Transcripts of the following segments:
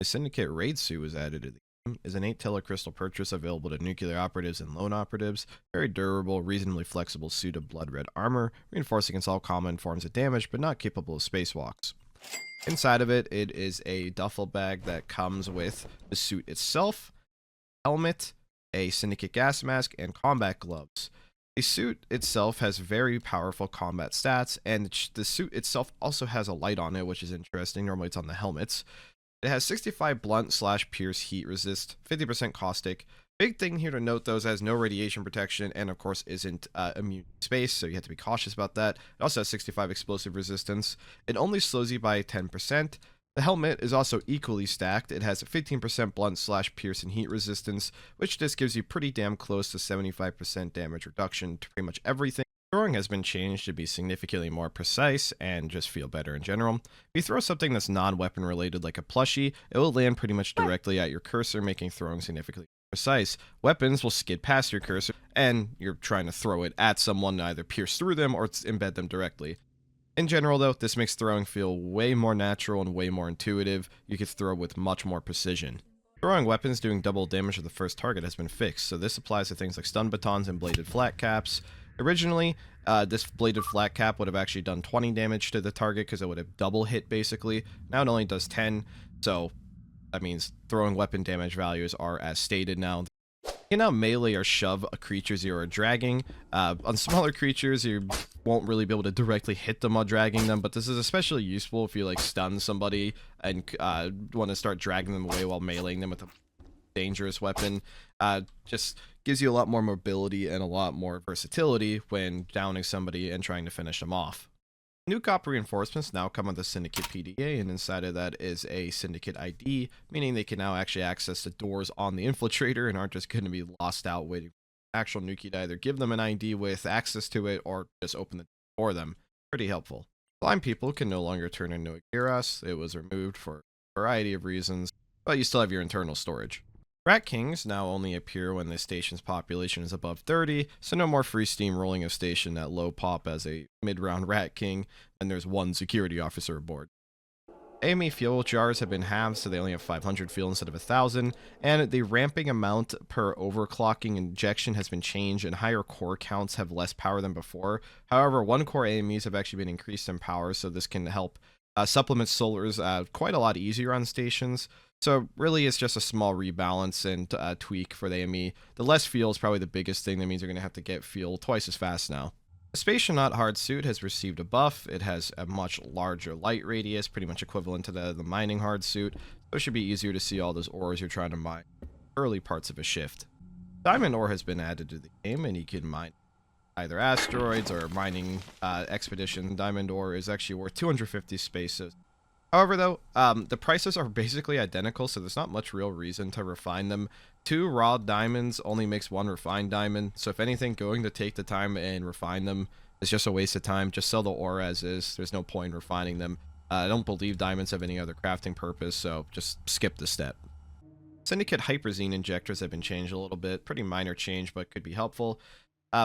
The Syndicate Raid Suit was added to the game. Is an 8 telecrystal purchase available to nuclear operatives and lone operatives. Very durable, reasonably flexible suit of blood red armor, reinforced against all common forms of damage, but not capable of spacewalks. Inside of it, it is a duffel bag that comes with the suit itself, helmet, a Syndicate gas mask, and combat gloves. The suit itself has very powerful combat stats, and the suit itself also has a light on it, which is interesting. Normally it's on the helmets. It has 65 blunt / pierce heat resist, 50% caustic. Big thing here to note though is it has no radiation protection and of course isn't immune to space, so you have to be cautious about that. It also has 65 explosive resistance. It only slows you by 10%. The helmet is also equally stacked. It has 15% blunt / pierce and heat resistance, which just gives you pretty damn close to 75% damage reduction to pretty much everything. Throwing has been changed to be significantly more precise and just feel better in general. If you throw something that's non-weapon related like a plushie, it will land pretty much directly at your cursor, making throwing significantly precise. Weapons will skid past your cursor, and you're trying to throw it at someone to either pierce through them or embed them directly. In general though, this makes throwing feel way more natural and way more intuitive. You can throw with much more precision. Throwing weapons doing double damage to the first target has been fixed, so this applies to things like stun batons and bladed flat caps. Originally, this bladed flat cap would have actually done 20 damage to the target because it would have double hit basically. Now it only does 10, so that means throwing weapon damage values are as stated now. You can now melee or shove creatures you are dragging. On smaller creatures, you won't really be able to directly hit them while dragging them, but this is especially useful if you like stun somebody and want to start dragging them away while meleeing them with a dangerous weapon. Just gives you a lot more mobility and a lot more versatility when downing somebody and trying to finish them off. Nuke reinforcements now come with the Syndicate PDA, and inside of that is a Syndicate ID, meaning they can now actually access the doors on the infiltrator and aren't just going to be lost out waiting for actual Nukie to either give them an ID with access to it or just open the door for them. Pretty helpful. Blind people can no longer turn into a Geras. It was removed for a variety of reasons, but you still have your internal storage. Rat Kings now only appear when the station's population is above 30, so no more free steamrolling a station at low pop as a mid-round Rat King, and there's one security officer aboard. AME fuel jars have been halved, so they only have 500 fuel instead of 1,000, and the ramping amount per overclocking injection has been changed, and higher core counts have less power than before. However, one core AMEs have actually been increased in power, so this can help supplement solars quite a lot easier on stations. So really it's just a small rebalance and tweak for the AME. The less fuel is probably the biggest thing. That means you're going to have to get fuel twice as fast now. The Spationaut hard suit has received a buff. It has a much larger light radius, pretty much equivalent to the mining hard suit. So it should be easier to see all those ores you're trying to mine early parts of a shift. Diamond ore has been added to the game, and you can mine either asteroids or mining expedition. Diamond ore is actually worth 250 spaces. However, though, the prices are basically identical, so there's not much real reason to refine them. 2 raw diamonds only makes 1 refined diamond, so if anything, going to take the time and refine them is just a waste of time. Just sell the ore as is. There's no point in refining them. I don't believe diamonds have any other crafting purpose, so just skip the step. Syndicate Hyperzine injectors have been changed a little bit. Pretty minor change, but could be helpful.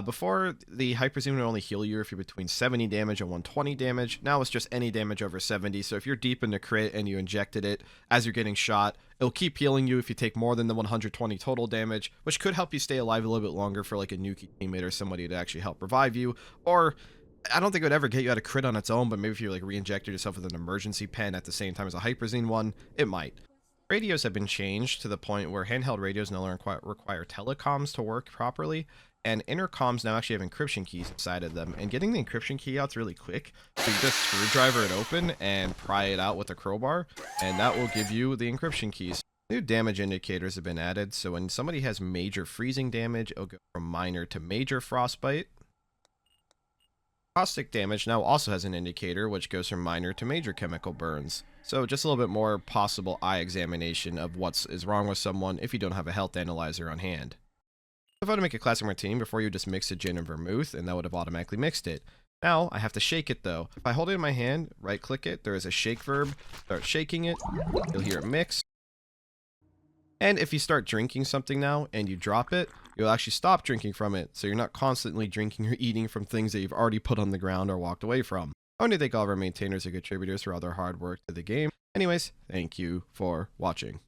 Before, the Hyperzine would only heal you if you're between 70 damage and 120 damage. Now it's just any damage over 70, so if you're deep in the crit and you injected it as you're getting shot, it'll keep healing you if you take more than the 120 total damage, which could help you stay alive a little bit longer for like a Nukie teammate or somebody to actually help revive you. Or, I don't think it would ever get you out of crit on its own, but maybe if you like re-injected yourself with an emergency pen at the same time as a Hyperzine one, it might. Radios have been changed to the point where handheld radios no longer require telecoms to work properly. And intercoms now actually have encryption keys inside of them, and getting the encryption key out's really quick. So you just screwdriver it open and pry it out with a crowbar, and that will give you the encryption keys. New damage indicators have been added, so when somebody has major freezing damage, it'll go from minor to major frostbite. Caustic damage now also has an indicator, which goes from minor to major chemical burns. So just a little bit more possible eye examination of what is wrong with someone if you don't have a health analyzer on hand. If I want to make a classic martini, before you just mix a gin and vermouth, and that would have automatically mixed it. Now, I have to shake it though. If I hold it in my hand, right click it, there is a shake verb, start shaking it, you'll hear it mix. And if you start drinking something now, and you drop it, you'll actually stop drinking from it, so you're not constantly drinking or eating from things that you've already put on the ground or walked away from. I want to thank all of our maintainers and contributors for all their hard work to the game. Anyways, thank you for watching.